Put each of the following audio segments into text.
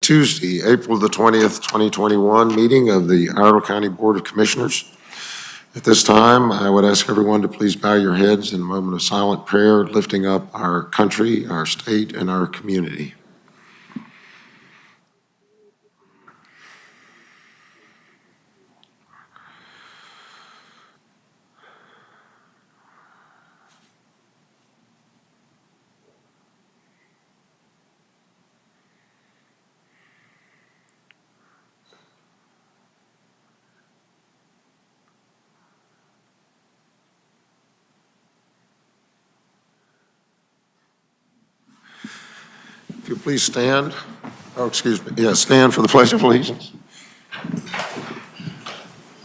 Tuesday, April the 20th, 2021 meeting of the Iredell County Board of Commissioners. At this time, I would ask everyone to please bow your heads in a moment of silent prayer, lifting up our country, our state, and our community. If you please stand. Oh, excuse me. Yeah, stand for the Pledge of Allegiance.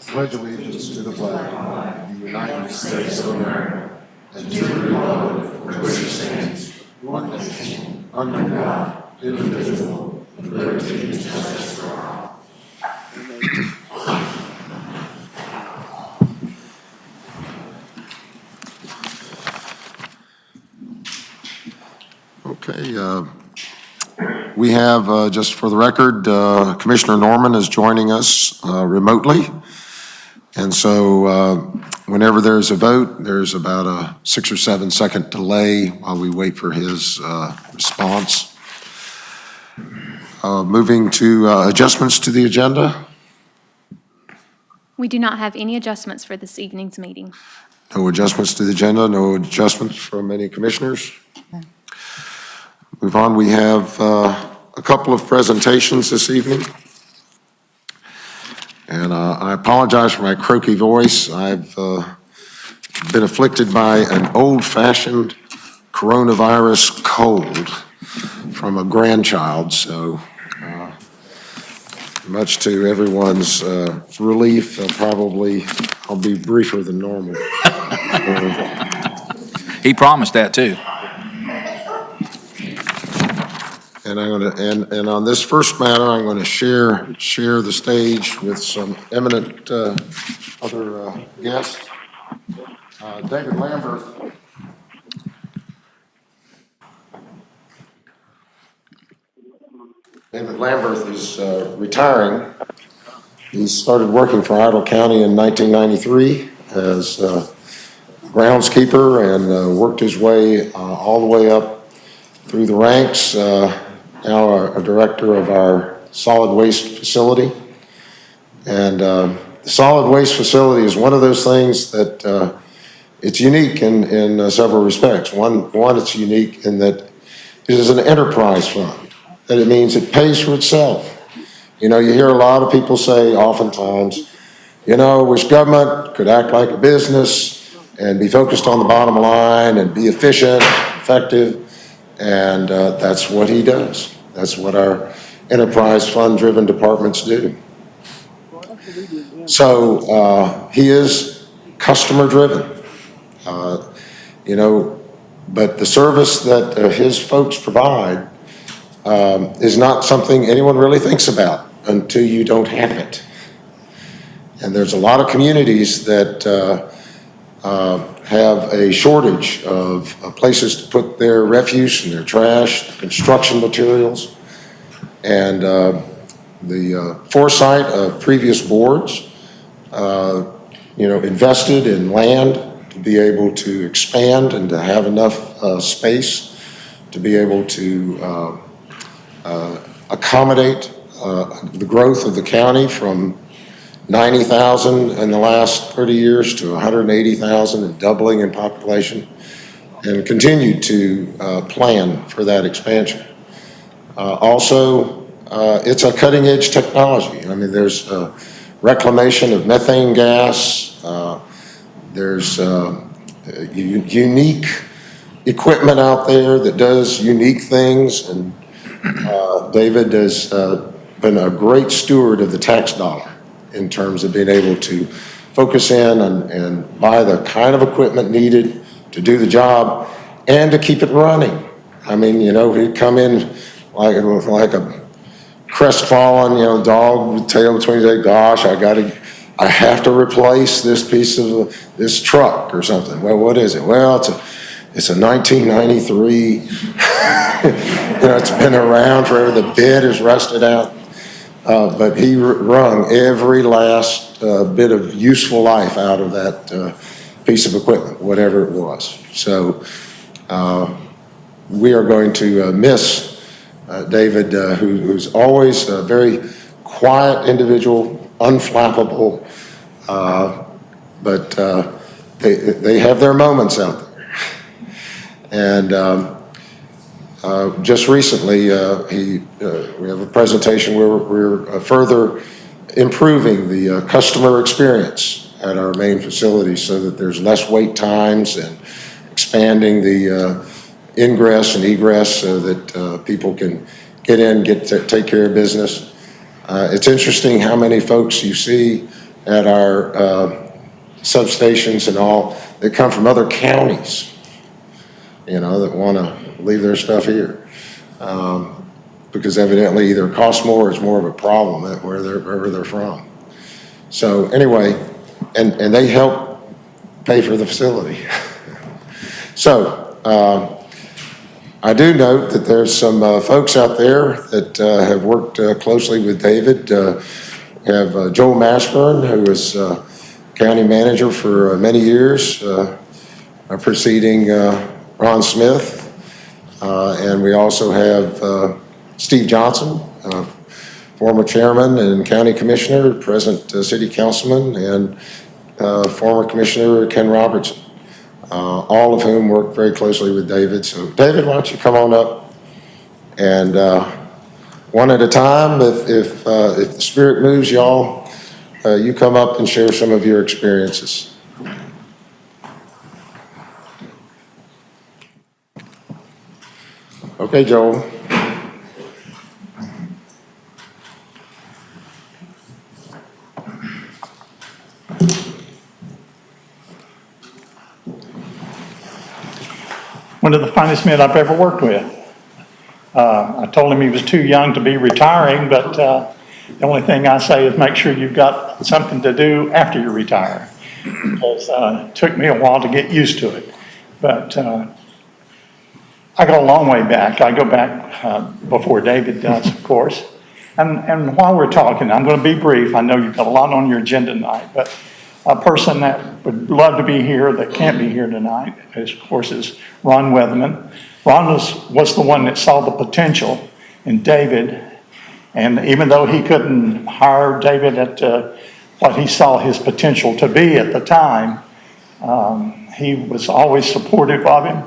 Pledge allegiance to the flag of the United States of America and to the republic for which it stands, one nation, under God, indivisible, with liberty and justice for all. Okay. We have, just for the record, Commissioner Norman is joining us remotely. And so whenever there's a vote, there's about a 6 or 7 second delay while we wait for his response. Moving to adjustments to the agenda. We do not have any adjustments for this evening's meeting. No adjustments to the agenda, no adjustments from any commissioners. Move on, we have a couple of presentations this evening. And I apologize for my croaky voice. I've been afflicted by an old-fashioned coronavirus cold from a grandchild, so much to everyone's relief, probably I'll be briefer than normal. He promised that too. And I'm going to, and on this first matter, I'm going to share the stage with some eminent other guests. David Lambert. David Lambert is retiring. He started working for Iredell County in 1993 as groundskeeper and worked his way all the way up through the ranks. Now a director of our solid waste facility. And the solid waste facility is one of those things that it's unique in several respects. One, it's unique in that it is an enterprise fund. That it means it pays for itself. You know, you hear a lot of people say oftentimes, you know, wish government could act like a business and be focused on the bottom line and be efficient, effective. And that's what he does. That's what our enterprise fund-driven departments do. So he is customer-driven, you know, but the service that his folks provide is not something anyone really thinks about until you don't have it. And there's a lot of communities that have a shortage of places to put their refuse and their trash, construction materials, and the foresight of previous boards, you know, invested in land to be able to expand and to have enough space to be able to accommodate the growth of the county from 90,000 in the last 30 years to 180,000 and doubling in population, and continue to plan for that expansion. Also, it's a cutting edge technology. I mean, there's reclamation of methane gas. There's unique equipment out there that does unique things, and David has been a great steward of the tax dollar in terms of being able to focus in and buy the kind of equipment needed to do the job and to keep it running. I mean, you know, he'd come in like a crestfallen, you know, dog with tail between his legs. Gosh, I have to replace this piece of this truck or something. Well, what is it? Well, It's a 1993. It's been around forever. The bed is rusted out. But he wrung every last bit of useful life out of that piece of equipment, whatever it was. So we are going to miss David, who's always a very quiet individual, unflappable, but they have their moments out there. And just recently, we have a presentation where we're further improving the customer experience at our main facility so that there's less wait times, and expanding the ingress and egress so that people can get in, take care of business. It's interesting how many folks you see at our substations and all that come from other counties, that want to leave their stuff here. Because evidently either it costs more or it's more of a problem wherever they're from. So anyway, and they help pay for the facility. So I do note that there's some folks out there that have worked closely with David. We have Joel Mashburn, who was county manager for many years, preceding Ron Smith. And we also have Steve Johnson, former chairman and county commissioner, present city councilman, and former commissioner Ken Robertson, all of whom work very closely with David. So David, why don't you come on up, and one at a time, if the spirit moves y'all, you come up and share some of your experiences. Okay, Joel. One of the finest men I've ever worked with. I told him he was too young to be retiring, but the only thing I say is make sure you've got something to do after you retire. Because it took me a while to get used to it. But I go a long way back. I go back before David does, of course. And while we're talking, I'm going to be brief. I know you've got a lot on your agenda tonight, but a person that would love to be here that can't be here tonight, of course, is Ron Weatherman. Ron was the one that saw the potential in David, and even though he couldn't hire David at what he saw his potential to be at the time, he was always supportive of him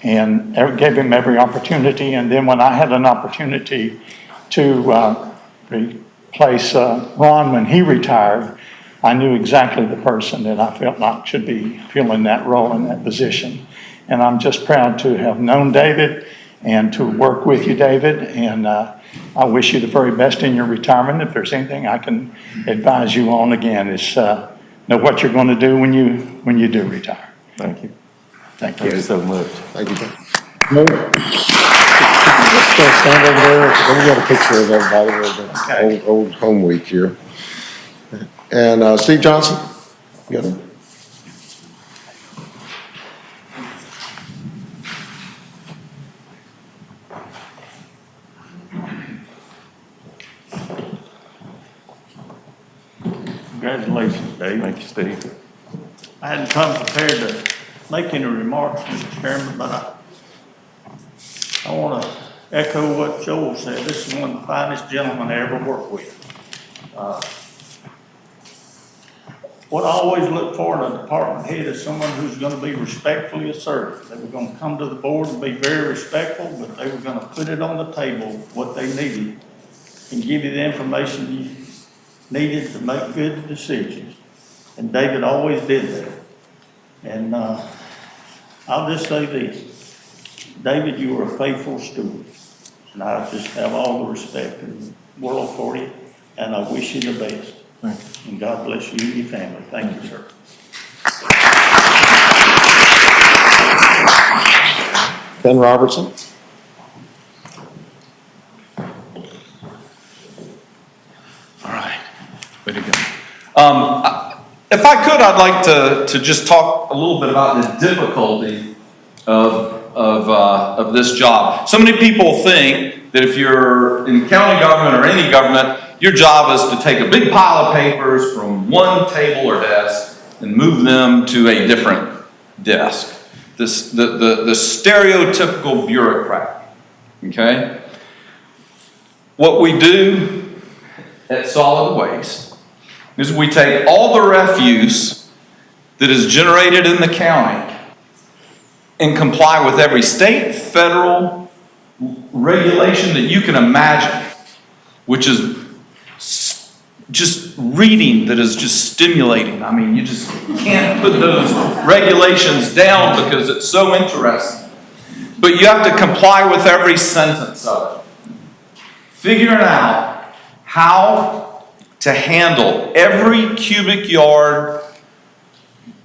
and gave him every opportunity. And then when I had an opportunity to replace Ron when he retired, I knew exactly the person that I felt like should be filling that role in that position. And I'm just proud to have known David and to work with you, David. And I wish you the very best in your retirement. If there's anything I can advise you on, again, is know what you're going to do when you do retire. Thank you. Thank you. Thank you so much. Thank you. No. Just stand over there. Let me get a picture of everybody with the old home week here. And Steve Johnson, you got it? Congratulations, Dave. Thank you, Steve. I hadn't come prepared to make any remarks, Mr. Chairman, but I want to echo what Joel said. This is one of the finest gentlemen I ever worked with. What I always look for in a department head is someone who's going to be respectfully assertive. They were going to come to the board and be very respectful, but they were going to put it on the table, what they needed, and give you the information you needed to make good decisions. And David always did that. And I'll just say this. David, you were a faithful steward. And I just have all the respect in the world for you. And I wish you the best. And God bless you and your family. Thank you, sir. Ken Robertson. All right, way to go. If I could, I'd like to just talk a little bit about the difficulty of this job. So many people think that if you're in county government or any government, your job is to take a big pile of papers from one table or desk and move them to a different desk. The stereotypical bureaucrat, okay? What we do at solid waste is we take all the refuse that is generated in the county and comply with every state, federal regulation that you can imagine, which is just reading that is just stimulating. I mean, you just can't put those regulations down because it's so interesting. But you have to comply with every sentence of it. Figuring out how to handle every cubic yard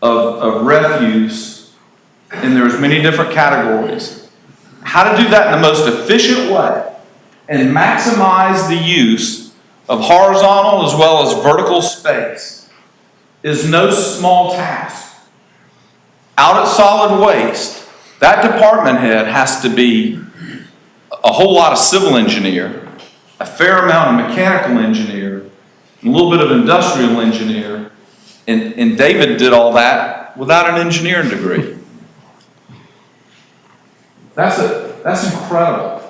of refuse, and there's many different categories. How to do that in the most efficient way and maximize the use of horizontal as well as vertical space is no small task. Out at solid waste, that department head has to be a whole lot of civil engineer, a fair amount of mechanical engineer, a little bit of industrial engineer, and David did all that without an engineering degree. That's incredible.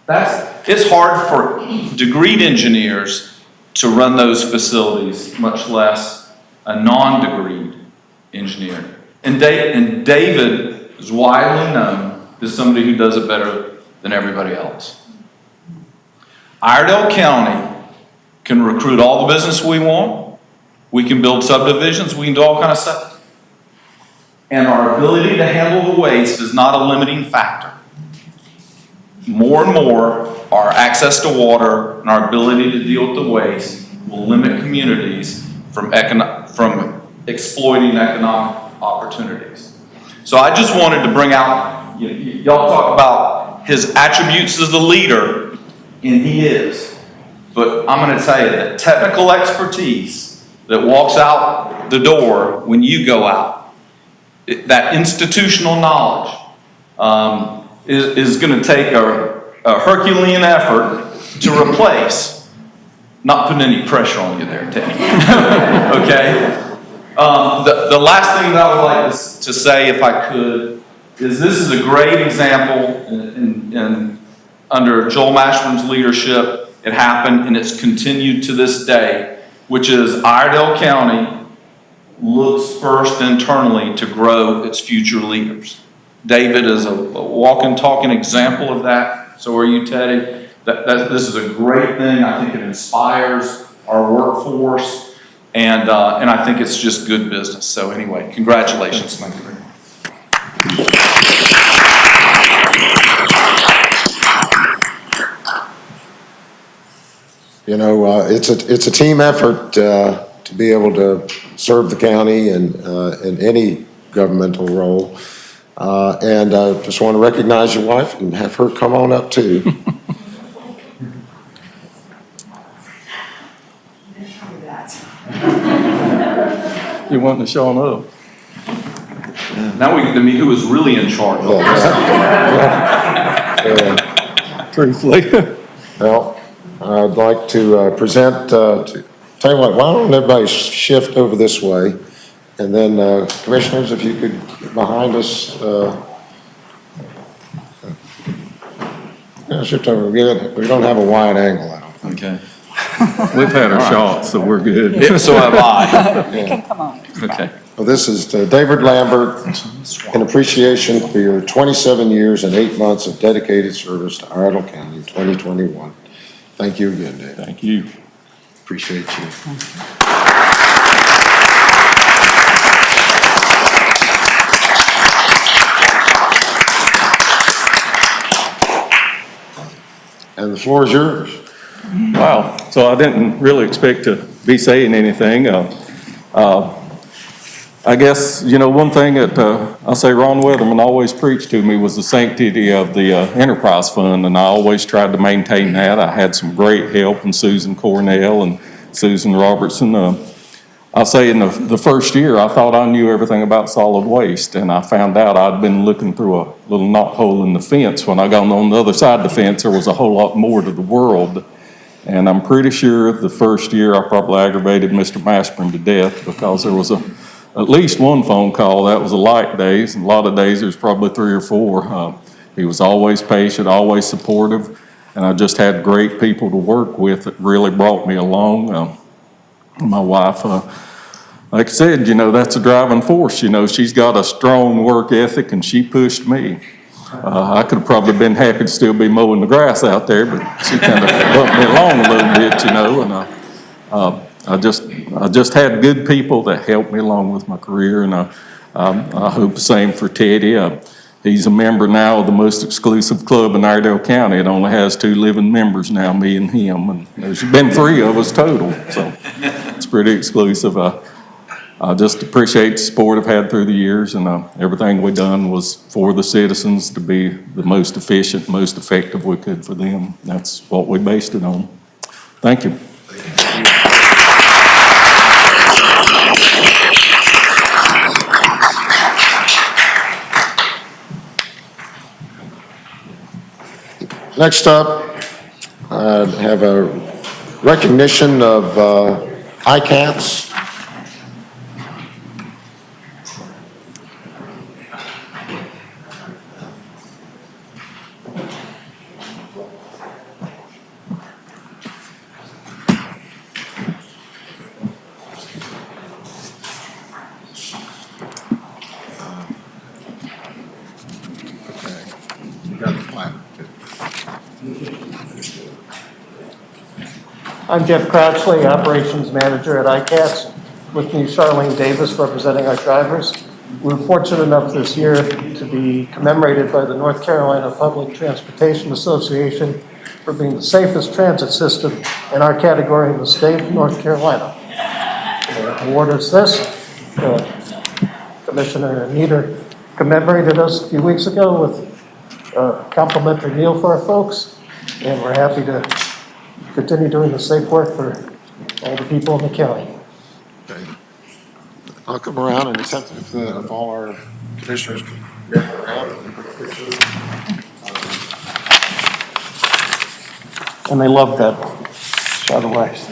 It's hard for degreed engineers to run those facilities, much less a non-degreed engineer. And David is widely known as somebody who does it better than everybody else. Iredell County can recruit all the business we want. We can build subdivisions. We can do all kinds of stuff. And our ability to handle the waste is not a limiting factor. More and more, our access to water and our ability to deal with the waste will limit communities from exploiting economic opportunities. So I just wanted to bring out, y'all talk about his attributes as a leader, and he is. But I'm going to tell you that technical expertise that walks out the door when you go out, that institutional knowledge, is going to take a Herculean effort to replace. Not putting any pressure on you there, Teddy. Okay? The last thing that I would like to say, if I could, is this is a great example in under Joel Mashburn's leadership. It happened and it's continued to this day, which is Iredell County looks first internally to grow its future leaders. David is a walking, talking example of that. So are you, Teddy. This is a great thing. I think it inspires our workforce, and I think it's just good business. So anyway, congratulations. Thank you very much. You know, it's a team effort to be able to serve the county and in any governmental role. And I just want to recognize your wife and have her come on up too. You want to show them up? Now we get to meet who is really in charge. Truthfully. Well, I'd like to present, tell you what, why don't everybody shift over this way? And then, commissioners, if you could get behind us. Shift over. We don't have a wide angle, I don't think. Okay. We've had our shots, so we're good. Yeah, so have I. You can come on. Okay. Well, this is David Lambert, in appreciation for your 27 years and 8 months of dedicated service to Iredell County in 2021. Thank you again, David. Thank you. Appreciate you. And the floor is yours. Wow. So I didn't really expect to be saying anything. I guess, you know, one thing that I say Ron Weatherman always preached to me was the sanctity of the enterprise fund, and I always tried to maintain that. I had some great help in Susan Cornell and Susan Robertson. I'll say in the first year, I thought I knew everything about solid waste, and I found out I'd been looking through a little knot hole in the fence. When I got on the other side of the fence, there was a whole lot more to the world. And I'm pretty sure the first year I probably aggravated Mr. Mashburn to death because there was at least one phone call. That was a light days, and a lot of days there's probably 3 or 4. He was always patient, always supportive, and I just had great people to work with that really brought me along. My wife, like I said, that's a driving force. She's got a strong work ethic, and she pushed me. I could have probably been happy to still be mowing the grass out there, but she kind of bumped me along a little bit, and I just had good people that helped me along with my career, and I hope the same for Teddy. He's a member now of the most exclusive club in Iredell County. It only has 2 living members now, me and him, and there's been 3 of us total, so it's pretty exclusive. I just appreciate the support I've had through the years, and everything we done was for the citizens to be the most efficient, most effective we could for them. That's what we based it on. Thank you. Next up, I have a recognition of ICATs. I'm Jeff Crouchley, Operations Manager at ICATS. With me, Charlene Davis, representing our drivers. We were fortunate enough this year to be commemorated by the North Carolina Public Transportation Association for being the safest transit system in our category in the state of North Carolina. They awarded us this. Commissioner Anita commemorated us a few weeks ago with a complimentary meal for our folks, and we're happy to continue doing the safe work for all the people in the county. Okay. I'll come around and accept if all our commissioners can get around. And they love that shot of waste.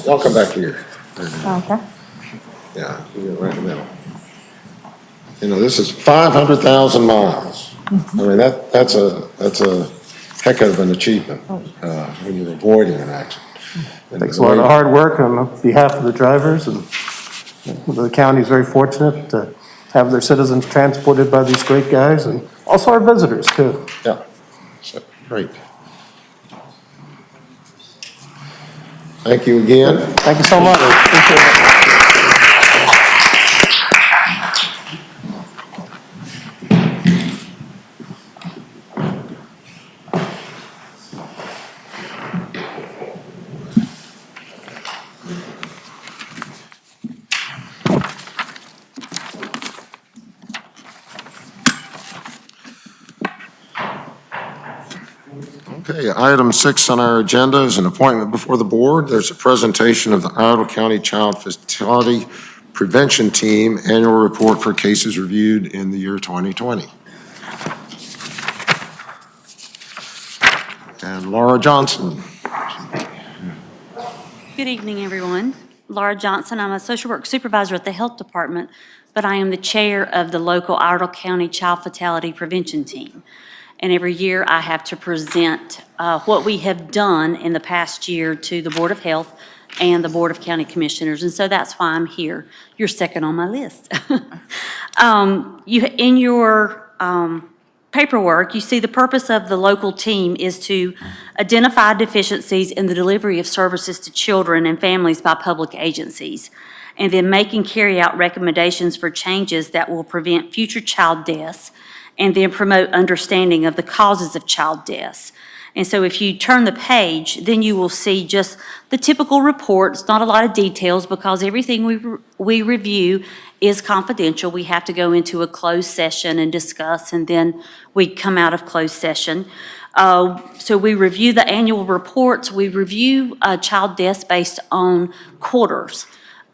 Y'all come back here. Okay. Yeah, you're right in the middle. This is 500,000 miles. I mean, that's a heck of an achievement when you're avoiding an accident. Takes a lot of hard work on behalf of the drivers, and the county's very fortunate to have their citizens transported by these great guys, and also our visitors too. Yeah, so, great. Thank you again. Thank you so much. Appreciate it. Okay, item 6 on our agenda is an appointment before the board. There's a presentation of the Iredell County Child Fatality Prevention Team Annual Report for cases reviewed in the year 2020. And Laura Johnson. Good evening, everyone. Laura Johnson. I'm a social work supervisor at the health department, but I am the chair of the local Iredell County Child Fatality Prevention Team. And every year I have to present what we have done in the past year to the Board of Health and the Board of County Commissioners. And so that's why I'm here. You're second on my list. In your paperwork, you see the purpose of the local team is to identify deficiencies in the delivery of services to children and families by public agencies, and then make and carry out recommendations for changes that will prevent future child deaths, and then promote understanding of the causes of child deaths. And so if you turn the page, then you will see just the typical reports, not a lot of details, because everything we review is confidential. We have to go into a closed session and discuss, and then we come out of closed session. So we review the annual reports. We review child deaths based on quarters.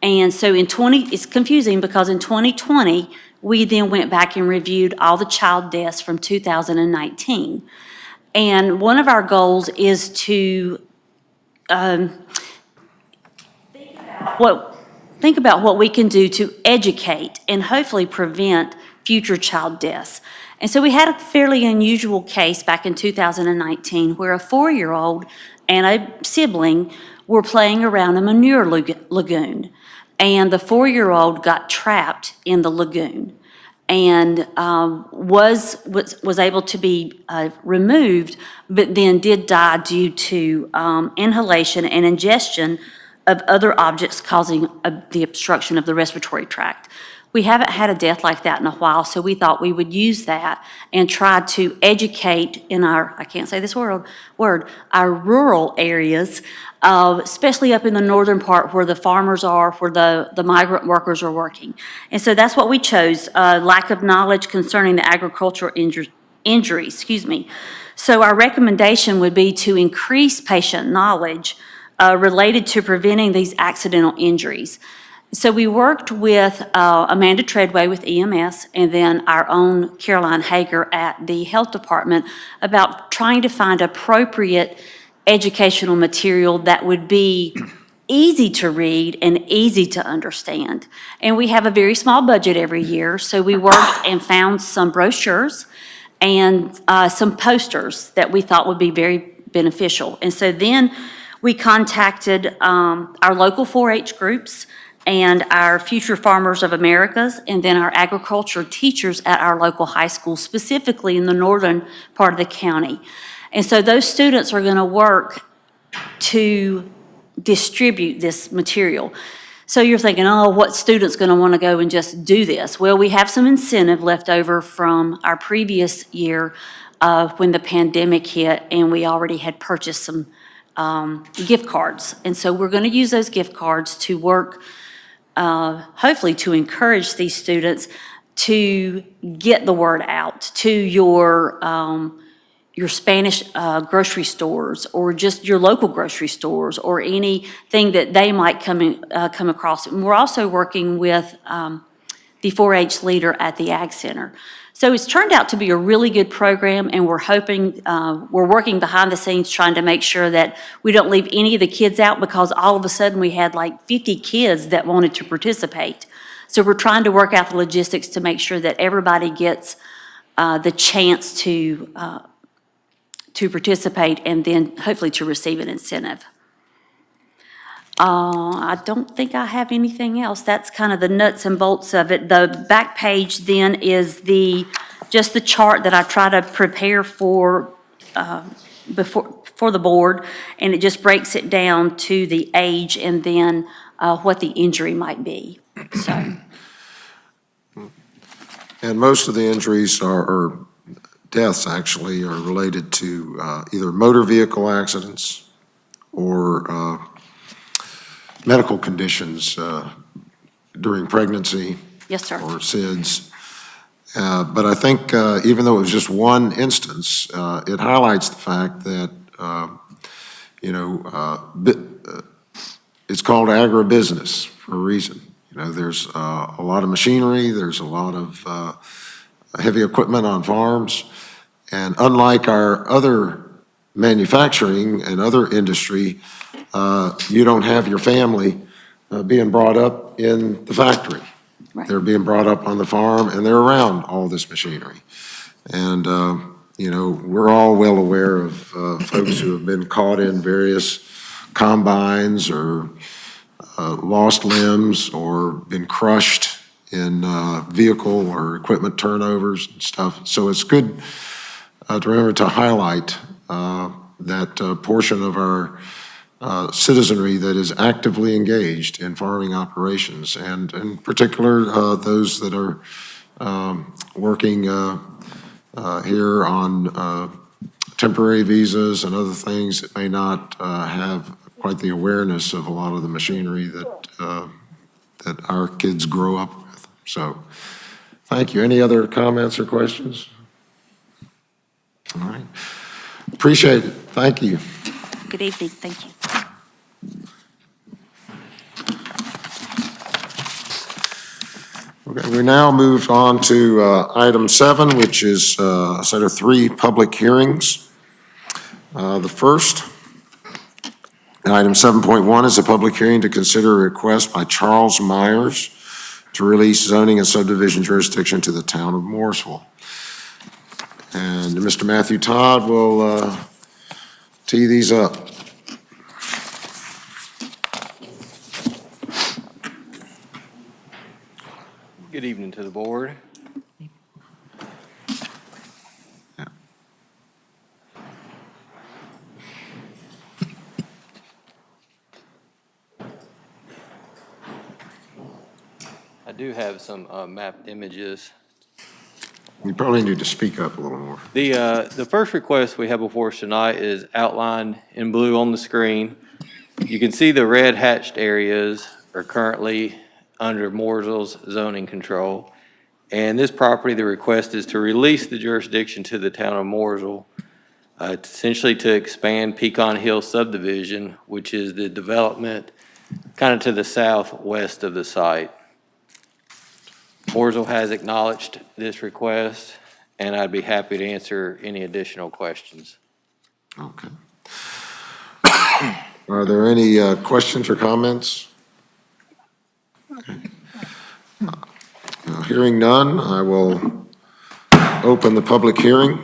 And so it's confusing because in 2020, we then went back and reviewed all the child deaths from 2019. And one of our goals is to think about what we can do to educate and hopefully prevent future child deaths. And so we had a fairly unusual case back in 2019 where a 4-year-old and a sibling were playing around a manure lagoon. And the 4-year-old got trapped in the lagoon and was able to be removed, but then did die due to inhalation and ingestion of other objects causing the obstruction of the respiratory tract. We haven't had a death like that in a while, so we thought we would use that and try to educate in our, I can't say this word, our rural areas, especially up in the northern part where the farmers are, where the migrant workers are working. And so that's what we chose, lack of knowledge concerning the agricultural injuries. So our recommendation would be to increase patient knowledge related to preventing these accidental injuries. So we worked with Amanda Treadway with EMS and then our own Caroline Hager at the Health Department about trying to find appropriate educational material that would be easy to read and easy to understand. And we have a very small budget every year, so we worked and found some brochures and some posters that we thought would be very beneficial. And so then we contacted our local 4-H groups and our Future Farmers of Americas, and then our agriculture teachers at our local high school, specifically in the northern part of the county. And so those students are going to work to distribute this material. So you're thinking, oh, what student's going to want to go and just do this? Well, we have some incentive left over from our previous year when the pandemic hit, and we already had purchased some gift cards. And so we're going to use those gift cards to work hopefully to encourage these students to get the word out to your Spanish grocery stores or just your local grocery stores or anything that they might come across. And we're also working with the 4-H leader at the Ag Center. So it's turned out to be a really good program, and we're hoping, we're working behind the scenes trying to make sure that we don't leave any of the kids out, because all of a sudden we had like 50 kids that wanted to participate. So we're trying to work out the logistics to make sure that everybody gets the chance to participate and then hopefully to receive an incentive. I don't think I have anything else. That's kind of the nuts and bolts of it. The back page then is just the chart that I try to prepare for the board, and it just breaks it down to the age and then what the injury might be. So. And most of the injuries or deaths actually are related to either motor vehicle accidents or medical conditions during pregnancy. Yes, sir. Or SIDS. But I think even though it was just one instance, it highlights the fact that, it's called agribusiness for a reason. There's a lot of machinery, there's a lot of heavy equipment on farms, and unlike our other manufacturing and other industry, you don't have your family being brought up in the factory. Right. They're being brought up on the farm, and they're around all this machinery. And, we're all well aware of folks who have been caught in various combines or lost limbs or been crushed in vehicle or equipment turnovers and stuff. So it's good to remember to highlight that portion of our citizenry that is actively engaged in farming operations, and in particular, those that are working here on temporary visas and other things that may not have quite the awareness of a lot of the machinery that our kids grow up with. So, thank you. Any other comments or questions? All right. Appreciate it. Thank you. Good evening. Thank you. Okay, we now move on to item 7, which is a set of 3 public hearings. The first, item 7.1, is a public hearing to consider a request by Charles Myers to release zoning and subdivision jurisdiction to the town of Mooresville. And Mr. Matthew Todd will tee these up. Good evening to the board. I do have some mapped images. You probably need to speak up a little more. The first request we have before us tonight is outlined in blue on the screen. You can see the red hatched areas are currently under Mooresville's zoning control. And this property, the request is to release the jurisdiction to the town of Mooresville, essentially to expand Pecan Hill subdivision, which is the development kind of to the southwest of the site. Mooresville has acknowledged this request, and I'd be happy to answer any additional questions. Okay. Are there any questions or comments? Okay. Hearing none, I will open the public hearing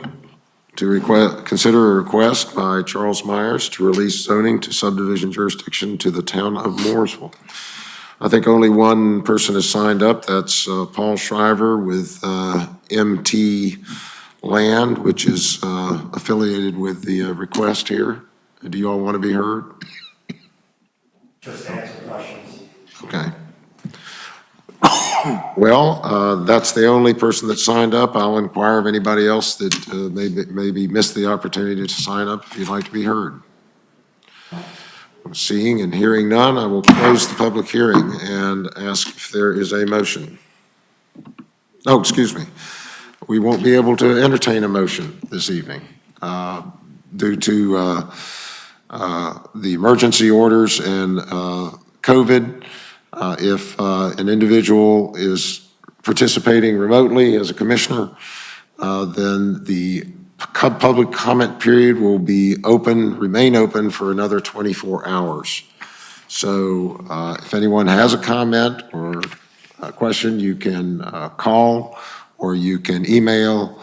to consider a request by Charles Myers to release zoning to subdivision jurisdiction to the town of Mooresville. I think only one person has signed up. That's Paul Shriver with MT Land, which is affiliated with the request here. Do you all want to be heard? Just answer questions. Okay. Well, that's the only person that signed up. I'll inquire of anybody else that maybe missed the opportunity to sign up if you'd like to be heard. Seeing and hearing none, I will close the public hearing and ask if there is a motion. Oh, excuse me. We won't be able to entertain a motion this evening due to the emergency orders and COVID. If an individual is participating remotely as a commissioner, then the public comment period will remain open for another 24 hours. So if anyone has a comment or a question, you can call or you can email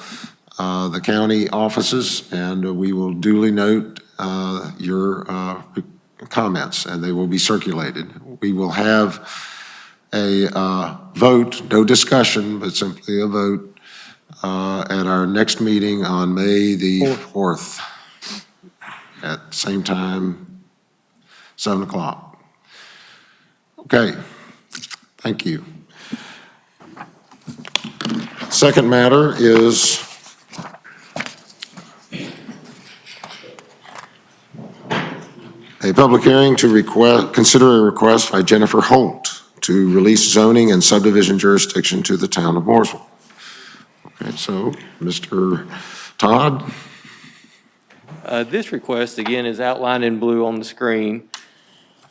the county offices, and we will duly note your comments, and they will be circulated. We will have a vote, no discussion, but simply a vote at our next meeting on May the 4th at the same time, 7 o'clock. Okay, thank you. Second matter is a public hearing to consider a request by Jennifer Holt to release zoning and subdivision jurisdiction to the town of Mooresville. Okay, so Mr. Todd. This request, again, is outlined in blue on the screen.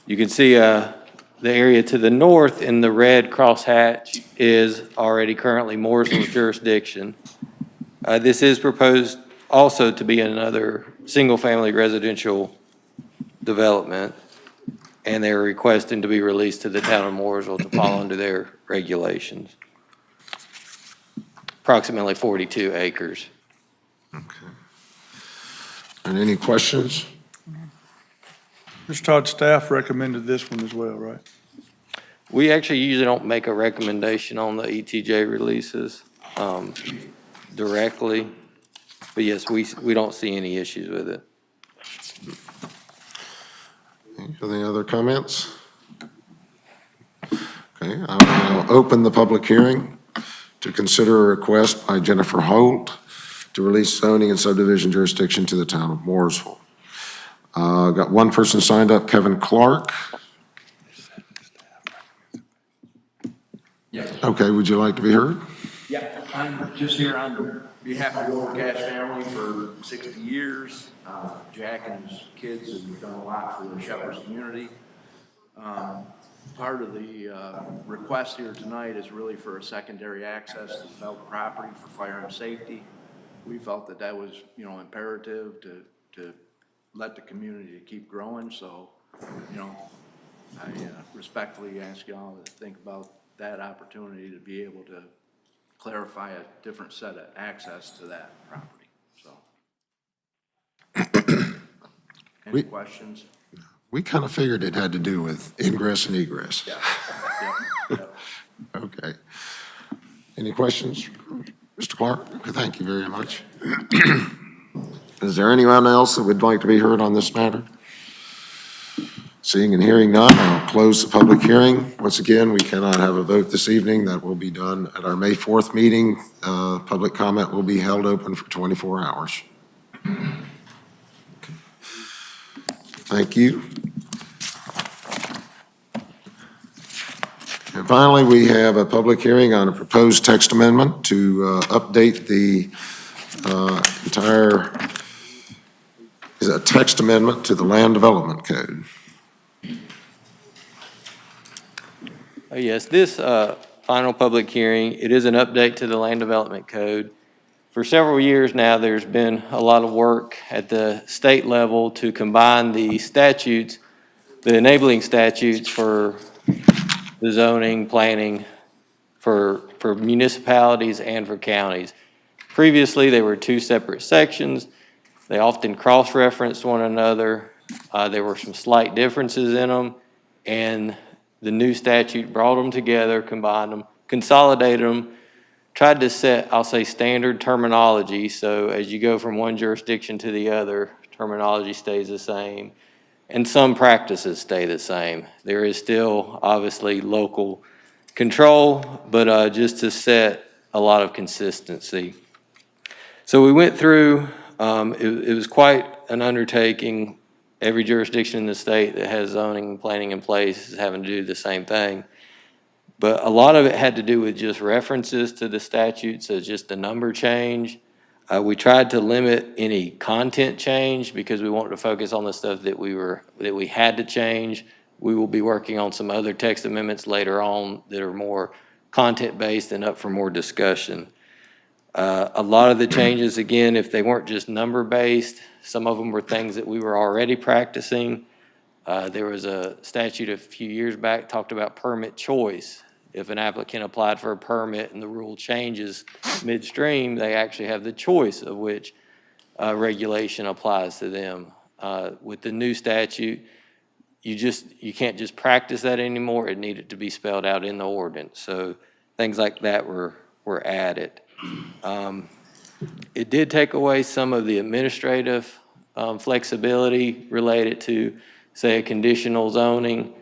You can see the area to the north in the red crosshatch is already currently Mooresville's jurisdiction. This is proposed also to be another single-family residential development, and they're requesting to be released to the town of Mooresville to fall under their regulations. Approximately 42 acres. Okay. And any questions? Mr. Todd, staff recommended this one as well, right? We actually usually don't make a recommendation on the ETJ releases directly, but yes, we don't see any issues with it. Any other comments? Okay, I will now open the public hearing to consider a request by Jennifer Holt to release zoning and subdivision jurisdiction to the town of Mooresville. Got one person signed up, Kevin Clark. Yes. Okay, would you like to be heard? Yeah, I'm just here on behalf of the INVOCATION family for 60 years. Jack and his kids have done a lot for the Shepherd's community. part of the request here tonight is really for a secondary access to develop property for fire and safety. We felt that that was, you know, imperative to let the community keep growing. So, you know, I respectfully ask y'all to think about that opportunity to be able to clarify a different set of access to that property, so. Any questions? We kind of figured it had to do with ingress and egress. Yeah. Yep. Okay. Any questions, Mr. Clark? Okay, thank you very much. Is there anyone else that would like to be heard on this matter? Seeing and hearing none, I'll close the public hearing. Once again, we cannot have a vote this evening. That will be done at our May 4th meeting. Public comment will be held open for 24 hours. Thank you. And finally, we have a public hearing on a proposed text amendment to update the is a text amendment to the Land Development Code. Yes, this final public hearing, it is an update to the Land Development Code. For several years now, there's been a lot of work at the state level to combine the statutes, the enabling statutes for the zoning, planning for municipalities and for counties. Previously, they were two separate sections. They often cross-referenced one another. There were some slight differences in them, and the new statute brought them together, combined them, consolidated them, tried to set, I'll say, standard terminology. So as you go from one jurisdiction to the other, terminology stays the same, and some practices stay the same. There is still obviously local control, but just to set a lot of consistency. So we went through, it was quite an undertaking. Every jurisdiction in the state that has zoning and planning in place is having to do the same thing. But a lot of it had to do with just references to the statute, so just the number change. We tried to limit any content change because we wanted to focus on the stuff that we had to change. We will be working on some other text amendments later on that are more content-based and up for more discussion. A lot of the changes, again, if they weren't just number-based, some of them were things that we were already practicing. There was a statute a few years back talked about permit choice. If an applicant applied for a permit and the rule changes midstream, they actually have the choice of which regulation applies to them. With the new statute, you can't just practice that anymore. It needed to be spelled out in the ordinance. So things like that were added. It did take away some of the administrative flexibility related to, say, a conditional zoning,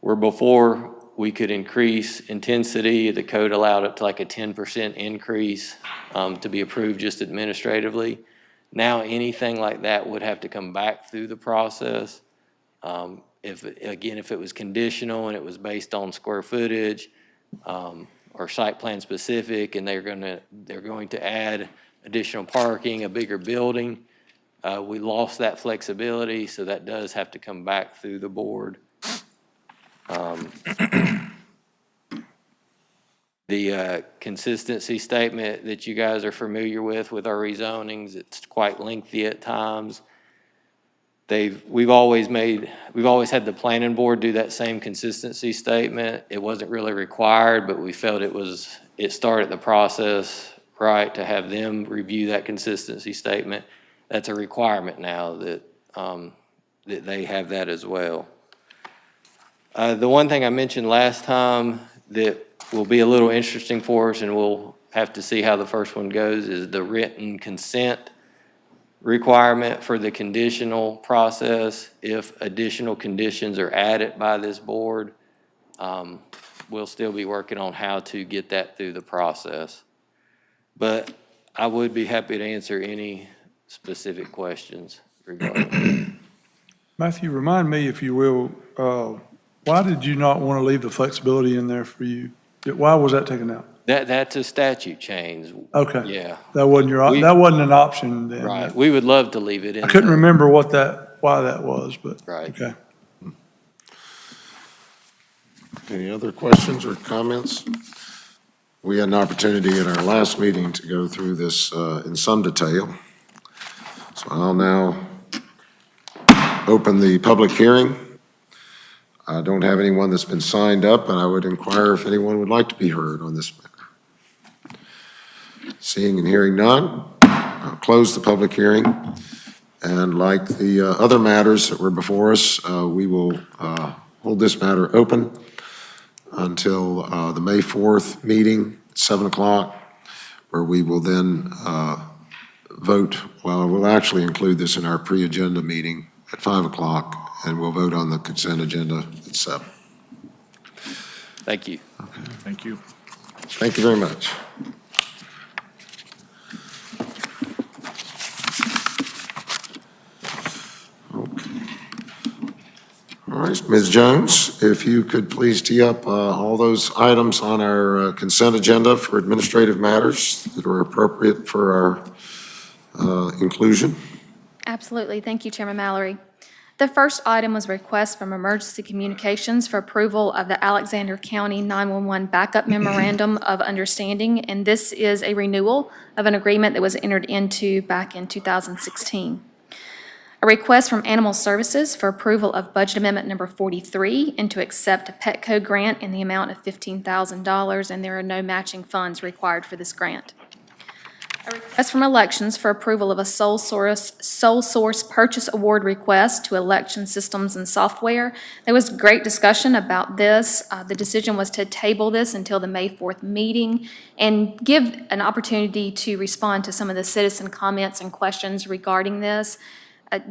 where before we could increase intensity. The code allowed up to like a 10% increase to be approved just administratively. Now anything like that would have to come back through the process. If it was conditional and it was based on square footage or site plan specific, and they're going to add additional parking, a bigger building, we lost that flexibility, so that does have to come back through the board. The consistency statement that you guys are familiar with our rezonings, it's quite lengthy at times. We've always had the planning board do that same consistency statement. It wasn't really required, but we felt it started the process right to have them review that consistency statement. That's a requirement now that they have that as well. The one thing I mentioned last time that will be a little interesting for us, and we'll have to see how the first one goes, is the written consent requirement for the conditional process. If additional conditions are added by this board, we'll still be working on how to get that through the process. But I would be happy to answer any specific questions regarding. Matthew, remind me, if you will, why did you not want to leave the flexibility in there for you? Why was that taken out? That's a statute change. Okay. Yeah. That wasn't an option then. Right. We would love to leave it in. I couldn't remember why that was, but. Right. Okay. Any other questions or comments? We had an opportunity at our last meeting to go through this in some detail. So I'll now open the public hearing. I don't have anyone that's been signed up, and I would inquire if anyone would like to be heard on this matter. Seeing and hearing none, I'll close the public hearing. And like the other matters that were before us, we will hold this matter open until the May 4th meeting, 7 o'clock, where we will then vote. Well, we'll actually include this in our pre-agenda meeting at 5 o'clock, and we'll vote on the consent agenda at 7. Thank you. Thank you. Thank you very much. All right, Ms. Jones, if you could please tee up all those items on our consent agenda for administrative matters that are appropriate for our inclusion. Absolutely. Thank you, Chairman Mallory. The first item was a request from Emergency Communications for approval of the Alexander County 911 Backup Memorandum of Understanding, and this is a renewal of an agreement that was entered into back in 2016. A request from Animal Services for approval of Budget Amendment Number 43 and to accept a Petco grant in the amount of $15,000, and there are no matching funds required for this grant. A request from Elections for approval of a sole source purchase award request to Election Systems and Software. There was great discussion about this. The decision was to table this until the May 4th meeting and give an opportunity to respond to some of the citizen comments and questions regarding this.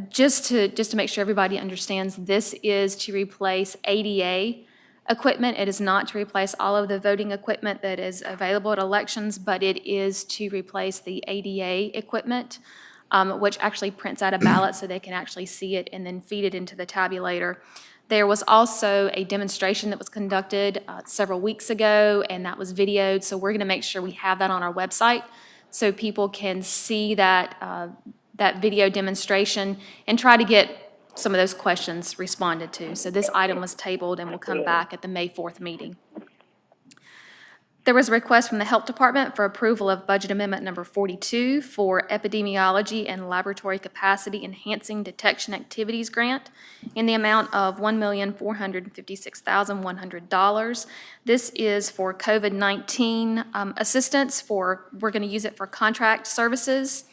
Just to make sure everybody understands, this is to replace ADA equipment. It is not to replace all of the voting equipment that is available at elections, but it is to replace the ADA equipment, which actually prints out a ballot so they can actually see it and then feed it into the tabulator. There was also a demonstration that was conducted several weeks ago, and that was videoed, so we're going to make sure we have that on our website so people can see that video demonstration and try to get some of those questions responded to. So this item was tabled and will come back at the May 4th meeting. There was a request from the Health Department for approval of Budget Amendment Number 42 for Epidemiology and Laboratory Capacity Enhancing Detection Activities Grant in the amount of $1,456,100. This is for COVID-19 assistance. We're going to use it for contract services,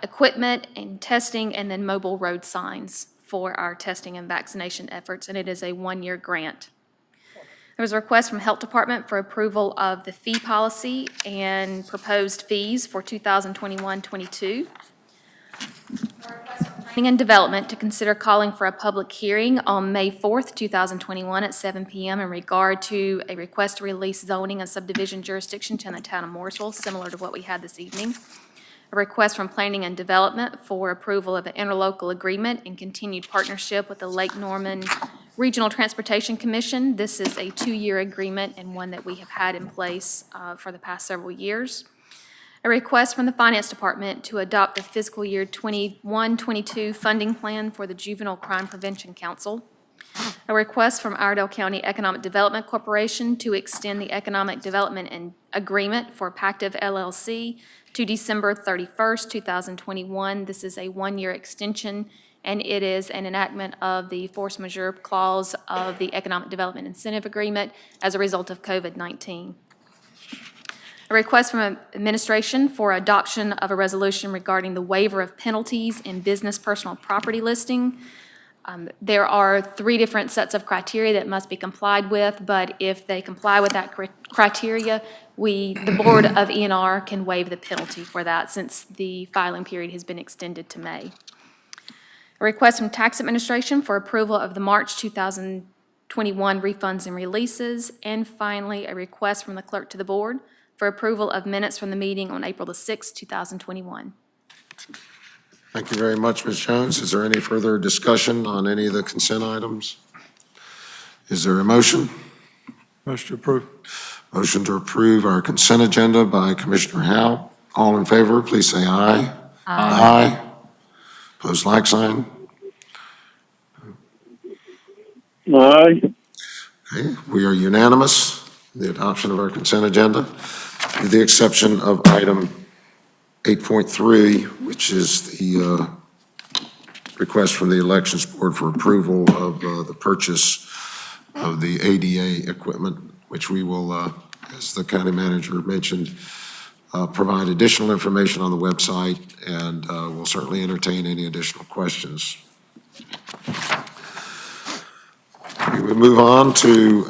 equipment and testing, and then mobile road signs for our testing and vaccination efforts, and it is a one-year grant. There was a request from Health Department for approval of the fee policy and proposed fees for 2021-22. Planning and Development to consider calling for a public hearing on May 4th, 2021 at 7 p.m. in regard to a request to release zoning and subdivision jurisdiction to the Town of Mooresville, similar to what we had this evening. A request from Planning and Development for approval of an interlocal agreement and continued partnership with the Lake Norman Regional Transportation Commission. This is a 2-year agreement and one that we have had in place for the past several years. A request from the Finance Department to adopt the fiscal year 21-22 funding plan for the Juvenile Crime Prevention Council. A request from Iredell County Economic Development Corporation to extend the economic development and agreement for Pactiv LLC to December 31st, 2021. This is a 1-year extension, and it is an enactment of the force majeure clause of the Economic Development Incentive Agreement as a result of COVID-19. A request from administration for adoption of a resolution regarding the waiver of penalties in business personal property listing. There are 3 different sets of criteria that must be complied with, but if they comply with that criteria, the Board of E&R can waive the penalty for that since the filing period has been extended to May. A request from Tax Administration for approval of the March 2021 refunds and releases. And finally, a request from the Clerk to the Board for approval of minutes from the meeting on April the 6th, 2021. Thank you very much, Ms. Jones. Is there any further discussion on any of the consent items? Is there a motion? Motion to approve. Motion to approve our consent agenda by Commissioner Howe. All in favor, please say aye. Aye. Opposed, like sign. Aye. Okay, we are unanimous in the adoption of our consent agenda, with the exception of item 8.3, which is the request from the Elections Board for approval of the purchase of the ADA equipment, which we will, as the county manager mentioned, provide additional information on the website, and we'll certainly entertain any additional questions. We will move on to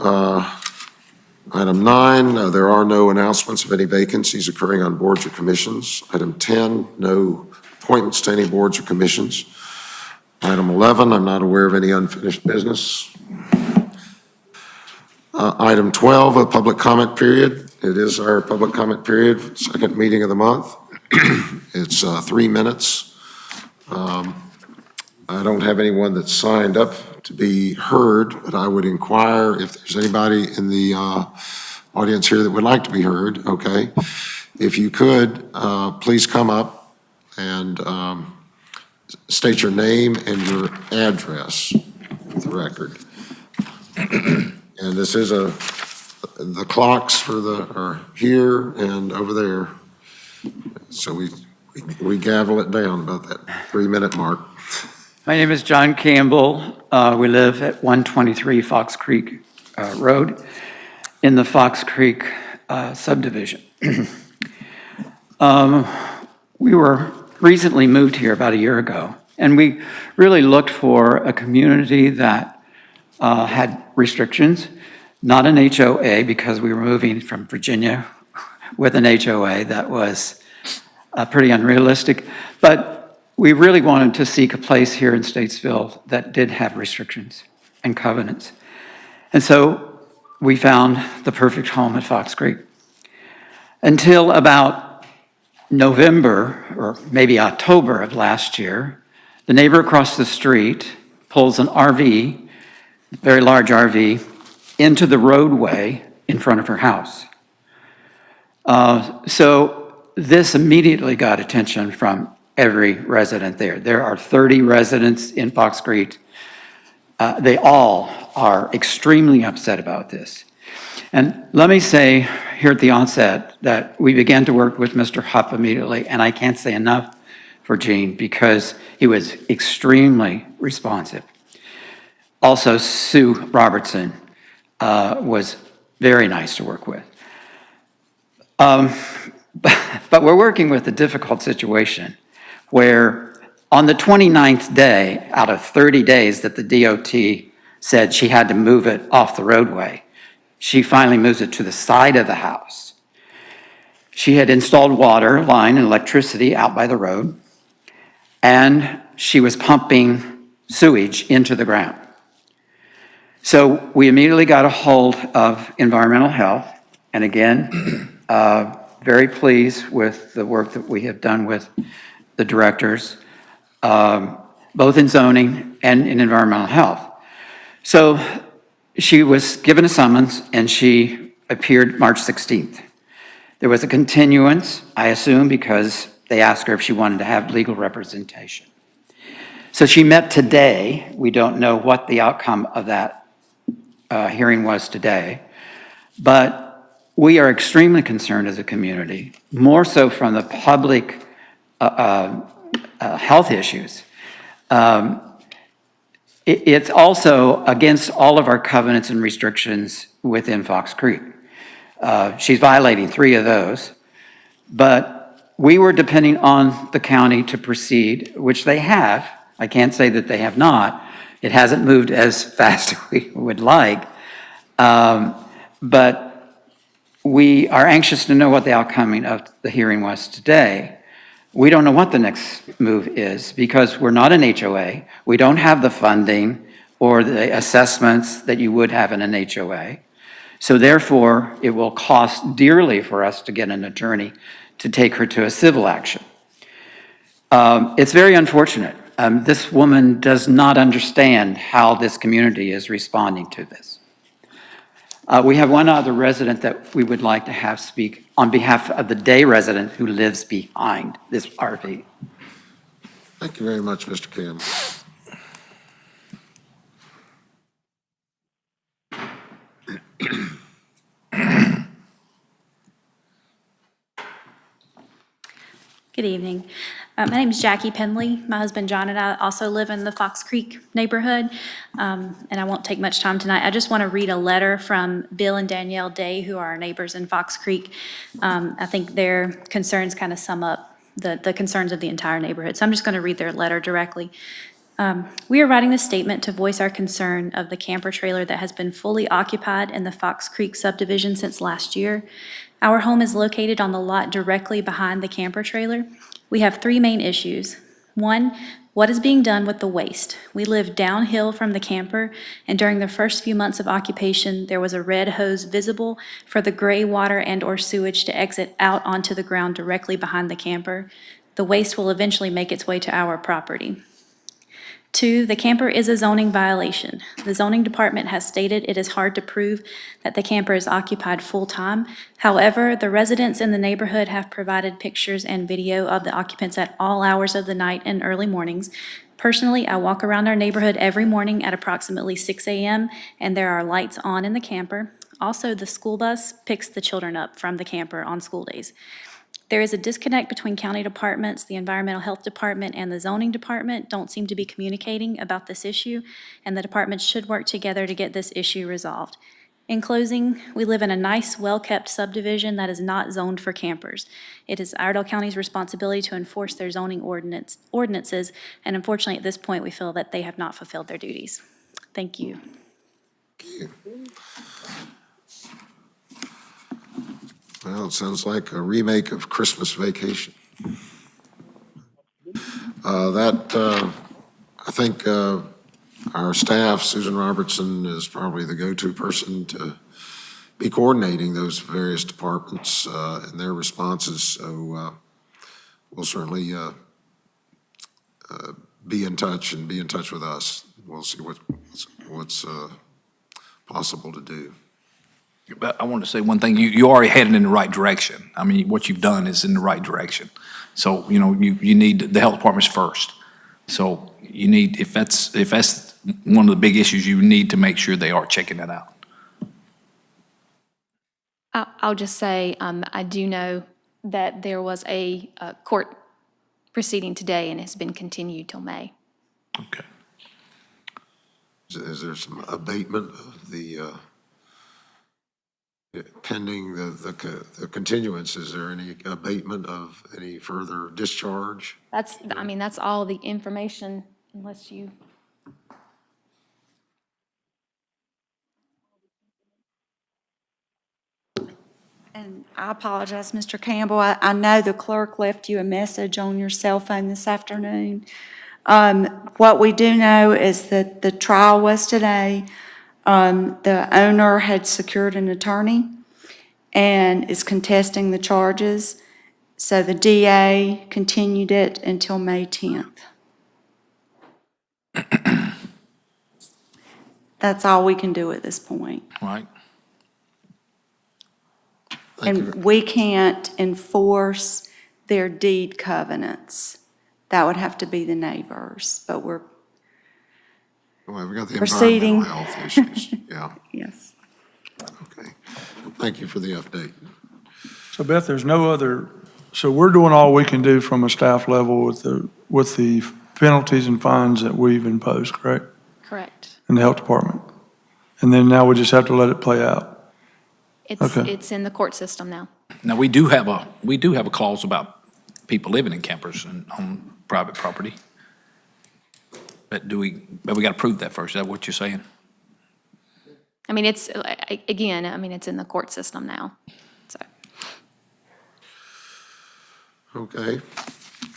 item 9. There are no announcements of any vacancies occurring on boards or commissions. Item 10, no appointments to any boards or commissions. Item 11, I'm not aware of any unfinished business. Item 12, a public comment period. It is our public comment period, second meeting of the month. It's 3 minutes. I don't have anyone that's signed up to be heard, but I would inquire if there's anybody in the audience here that would like to be heard, okay? If you could, please come up and state your name and your address for the record. And this is the clocks are here and over there. So we gavel it down about that 3-minute mark. My name is John Campbell. We live at 123 Fox Creek Road in the Fox Creek subdivision. We were recently moved here about a year ago, and we really looked for a community that had restrictions, not an HOA, because we were moving from Virginia with an HOA that was pretty unrealistic, but we really wanted to seek a place here in Statesville that did have restrictions and covenants. And so we found the perfect home at Fox Creek. Until about November, or maybe October of last year, the neighbor across the street pulls an RV, very large RV, into the roadway in front of her house. So this immediately got attention from every resident there. There are 30 residents in Fox Creek. They all are extremely upset about this. And let me say here at the onset that we began to work with Mr. Hupp immediately, and I can't say enough for Gene because he was extremely responsive. Also, Sue Robertson was very nice to work with. But we're working with a difficult situation where on the 29th day out of 30 days that the DOT said she had to move it off the roadway, she finally moves it to the side of the house. She had installed water line and electricity out by the road, and she was pumping sewage into the ground. So we immediately got a hold of environmental health, and again, very pleased with the work that we have done with the directors, both in zoning and in environmental health. So she was given a summons and she appeared March 16th. There was a continuance, I assume, because they asked her if she wanted to have legal representation. So she met today. We don't know what the outcome of that hearing was today, but we are extremely concerned as a community, more so from the public health issues. It's also against all of our covenants and restrictions within Fox Creek. She's violating 3 of those, but we were depending on the county to proceed, which they have. I can't say that they have not. It hasn't moved as fast as we would like, but we are anxious to know what the outcome of the hearing was today. We don't know what the next move is because we're not an HOA. We don't have the funding or the assessments that you would have in an HOA. So therefore, it will cost dearly for us to get an attorney to take her to a civil action. It's very unfortunate. This woman does not understand how this community is responding to this. We have one other resident that we would like to have speak on behalf of the day resident who lives behind this RV. Thank you very much, Mr. Campbell. Good evening. My name is Jackie Penley. My husband John and I also live in the Fox Creek neighborhood, and I won't take much time tonight. I just want to read a letter from Bill and Danielle Day, who are our neighbors in Fox Creek. I think their concerns kind of sum up the concerns of the entire neighborhood, so I'm just going to read their letter directly. We are writing this statement to voice our concern of the camper trailer that has been fully occupied in the Fox Creek subdivision since last year. Our home is located on the lot directly behind the camper trailer. We have three main issues. One, what is being done with the waste? We live downhill from the camper, and during the first few months of occupation, there was a red hose visible for the gray water and/or sewage to exit out onto the ground directly behind the camper. The waste will eventually make its way to our property. Two, the camper is a zoning violation. The zoning department has stated it is hard to prove that the camper is occupied full-time. However, the residents in the neighborhood have provided pictures and video of the occupants at all hours of the night and early mornings. Personally, I walk around our neighborhood every morning at approximately 6 a.m., and there are lights on in the camper. Also, the school bus picks the children up from the camper on school days. There is a disconnect between county departments. The environmental health department and the zoning department don't seem to be communicating about this issue, and the departments should work together to get this issue resolved. In closing, we live in a nice, well-kept subdivision that is not zoned for campers. It is Iredell County's responsibility to enforce their zoning ordinances, and unfortunately, at this point, we feel that they have not fulfilled their duties. Thank you. Well, it sounds like a remake of Christmas Vacation. I think our staff, Susan Robertson, is probably the go-to person to be coordinating those various departments and their responses. So we'll certainly be in touch and be in touch with us. We'll see what's possible to do. But I wanted to say one thing. You already headed in the right direction. I mean, what you've done is in the right direction. So, you need the health departments first. So you need, if that's one of the big issues, you need to make sure they are checking that out. I'll just say, I do know that there was a court proceeding today and has been continued till May. Okay. Is there some abatement of the pending the continuance? Is there any abatement of any further discharge? That's all the information, unless you. And I apologize, Mr. Campbell. I know the clerk left you a message on your cell phone this afternoon. What we do know is that the trial was today. The owner had secured an attorney and is contesting the charges. So the DA continued it until May 10th. That's all we can do at this point. Right. And we can't enforce their deed covenants. That would have to be the neighbors, but we're Well, we got the proceeding. environmental health issues, yeah. Yes. Okay, thank you for the update. So Beth, there's no other, so we're doing all we can do from a staff level with the penalties and fines that we've imposed, correct? Correct. In the health department. And then now we just have to let it play out. Okay. It's in the court system now. Now, we do have a clause about people living in campers and on private property. But we got to prove that first. Is that what you're saying? It's in the court system now, so. Okay,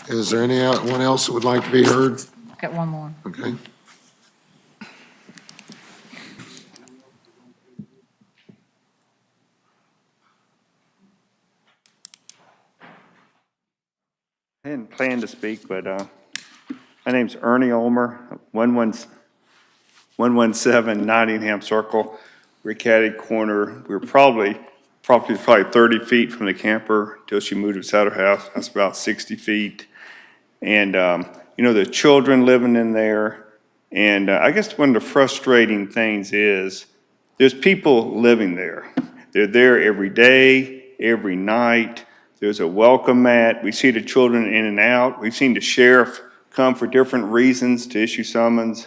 is there anyone else that would like to be heard? Got one more. Okay. I hadn't planned to speak, but my name's Ernie Ulmer, 117 Nottingham Circle, we're catty corner. We're probably 30 feet from the camper till she moved inside her house. That's about 60 feet. And, the children living in there. And I guess one of the frustrating things is there's people living there. They're there every day, every night. There's a welcome mat. We see the children in and out. We've seen the sheriff come for different reasons to issue summons.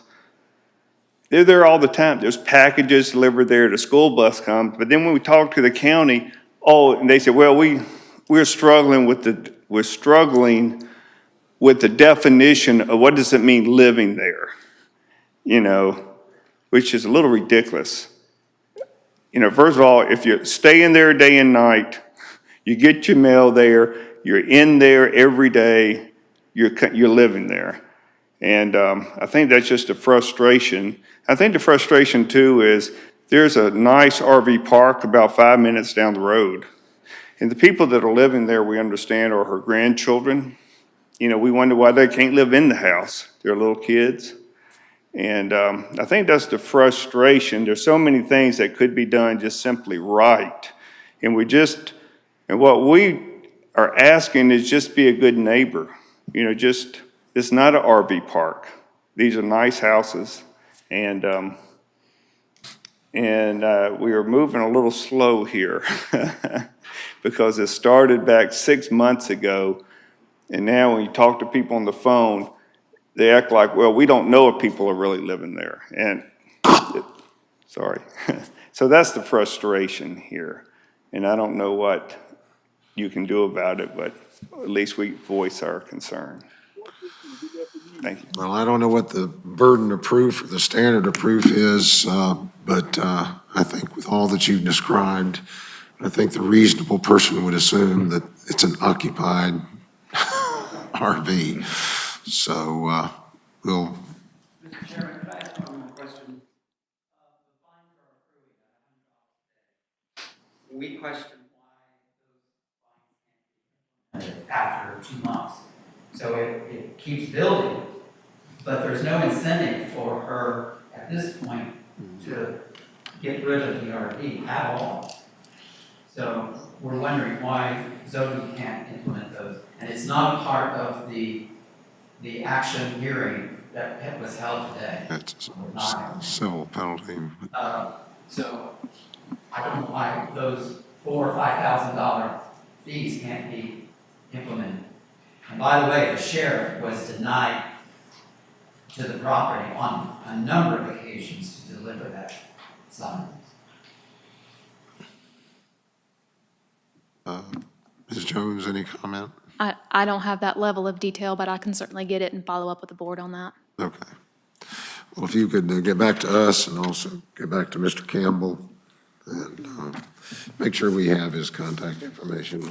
They're there all the time. There's packages delivered there. The school bus comes. But then when we talk to the county, and they say, well, we're struggling with the definition of what does it mean living there, which is a little ridiculous. First of all, if you're staying there day and night, you get your mail there, you're in there every day, you're living there. And I think that's just a frustration. I think the frustration too is there's a nice RV park about 5 minutes down the road. And the people that are living there, we understand, are her grandchildren. We wonder why they can't live in the house. They're little kids. And I think that's the frustration. There's so many things that could be done just simply right. And what we are asking is just be a good neighbor. It's not an RV park. These are nice houses. And we are moving a little slow here because it started back 6 months ago. And now when you talk to people on the phone, they act like, well, we don't know if people are really living there. Sorry. So that's the frustration here. And I don't know what you can do about it, but at least we voice our concern. Thank you. Well, I don't know what the burden of proof or the standard of proof is, but I think with all that you've described, I think the reasonable person would assume that it's an occupied RV. So we'll. Mr. Chairman, could I ask one more question? The fines are accruing at $100 a day. We question why those fines can't be implemented after 2 months. So it keeps building, but there's no incentive for her at this point to get rid of the RV at all. So we're wondering why zoning can't implement those. And it's not part of the action hearing that was held today. It's a civil penalty. So I don't know why those $4,000 or $5,000 fees can't be implemented. And by the way, the sheriff was denied to the property on a number of occasions to deliver that summons. Ms. Jones, any comment? I don't have that level of detail, but I can certainly get it and follow up with the board on that. Okay. Well, if you could get back to us and also get back to Mr. Campbell and make sure we have his contact information.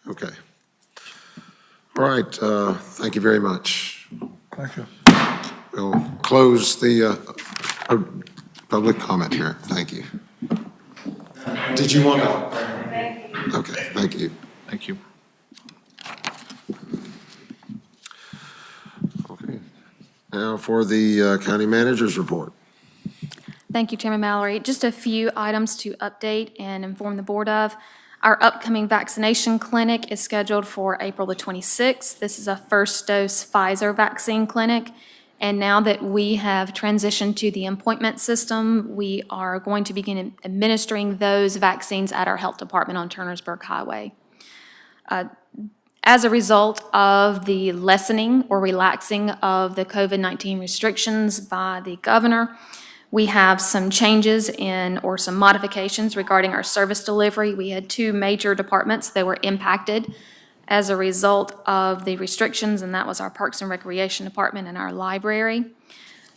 Okay. All right. Thank you very much. Thank you. We'll close the public comment here. Thank you. Did you want to? Okay, thank you. Thank you. Okay. Now for the county manager's report. Thank you, Chairman Mallory. Just a few items to update and inform the board of. Our upcoming vaccination clinic is scheduled for April the 26th. This is a first dose Pfizer vaccine clinic. And now that we have transitioned to the appointment system, we are going to begin administering those vaccines at our health department on Turnersburg Highway. As a result of the lessening or relaxing of the COVID-19 restrictions by the governor, we have some changes or some modifications regarding our service delivery. We had 2 major departments that were impacted as a result of the restrictions, and that was our Parks and Recreation Department and our library.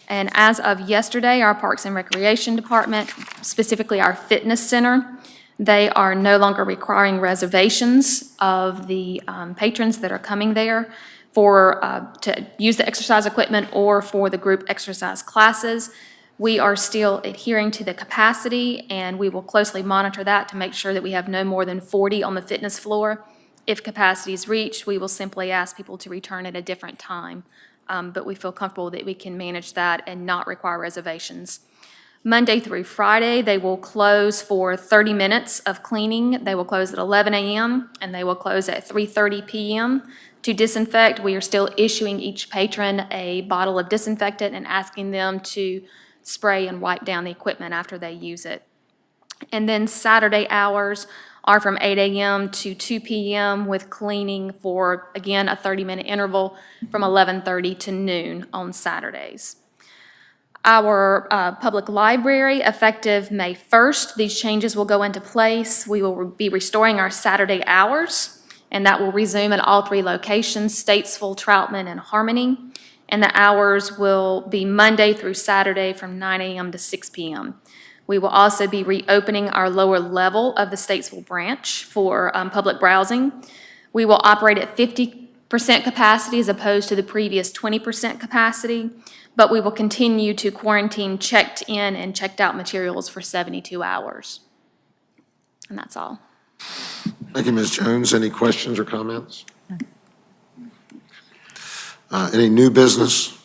And as of yesterday, our Parks and Recreation Department, specifically our fitness center, they are no longer requiring reservations of the patrons that are coming there to use the exercise equipment or for the group exercise classes. We are still adhering to the capacity, and we will closely monitor that to make sure that we have no more than 40 on the fitness floor. If capacity is reached, we will simply ask people to return at a different time. But we feel comfortable that we can manage that and not require reservations. Monday through Friday, they will close for 30 minutes of cleaning. They will close at 11 a.m. and they will close at 3:30 p.m. To disinfect, we are still issuing each patron a bottle of disinfectant and asking them to spray and wipe down the equipment after they use it. And then Saturday hours are from 8 a.m. to 2 p.m. with cleaning for, again, a 30-minute interval from 11:30 to noon on Saturdays. Our public library, effective May 1st, these changes will go into place. We will be restoring our Saturday hours, and that will resume at all 3 locations, Statesville, Troutman, and Harmony. And the hours will be Monday through Saturday from 9 a.m. to 6 p.m. We will also be reopening our lower level of the Statesville branch for public browsing. We will operate at 50% capacity as opposed to the previous 20% capacity, but we will continue to quarantine checked in and checked out materials for 72 hours. And that's all. Thank you, Ms. Jones. Any questions or comments? Any new business?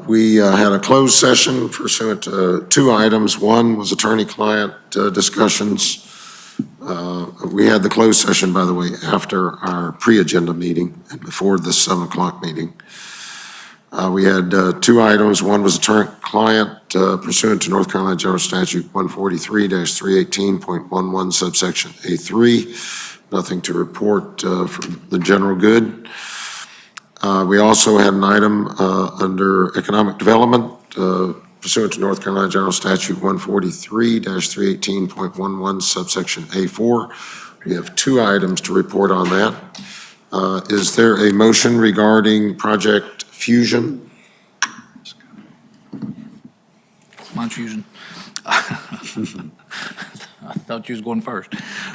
We had a closed session pursuant to 2 items. One was attorney-client discussions. We had the closed session, by the way, after our pre-agenda meeting and before this 7 o'clock meeting. We had 2 items. One was attorney-client pursuant to North Carolina General Statute 143-318.11 subsection A3. Nothing to report from the general good. We also had an item under economic development pursuant to North Carolina General Statute 143-318.11 subsection A4. We have 2 items to report on that. Is there a motion regarding Project Fusion? Mine's Fusion. I thought you was going first.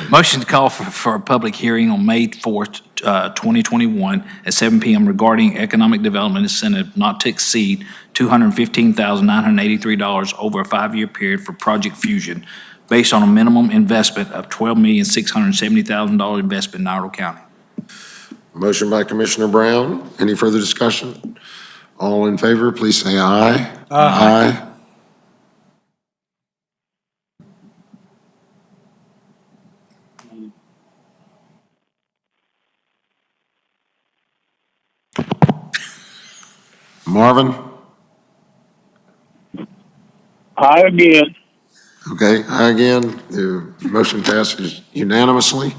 Motion to call for a public hearing on May 4th, 2021 at 7 p.m. regarding economic development incentive not to exceed $215,983 over a 5-year period for Project Fusion based on a minimum investment of $12,670,000 investment in Iredell County. Motion by Commissioner Brown. Any further discussion? All in favor, please say aye. Aye. Marvin? Aye again. Okay, aye again. The motion passes unanimously.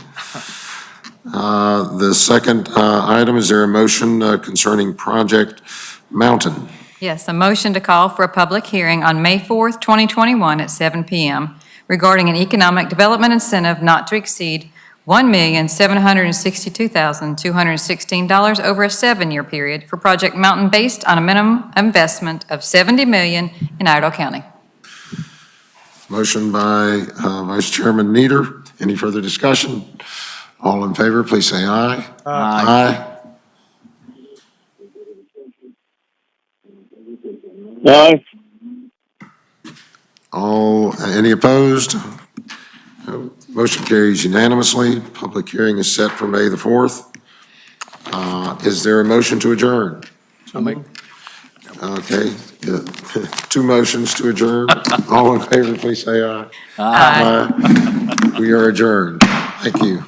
The second item, is there a motion concerning Project Mountain? Yes, a motion to call for a public hearing on May 4th, 2021 at 7 p.m. regarding an economic development incentive not to exceed $1,762,216 over a 7-year period for Project Mountain based on a minimum investment of $70 million in Iredell County. Motion by Vice Chairman Nieder. Any further discussion? All in favor, please say aye. Aye. Aye. Any opposed? No. Motion carries unanimously. Public hearing is set for May the 4th. Is there a motion to adjourn? Okay. 2 motions to adjourn. All in favor, please say aye. Aye. We are adjourned. Thank you.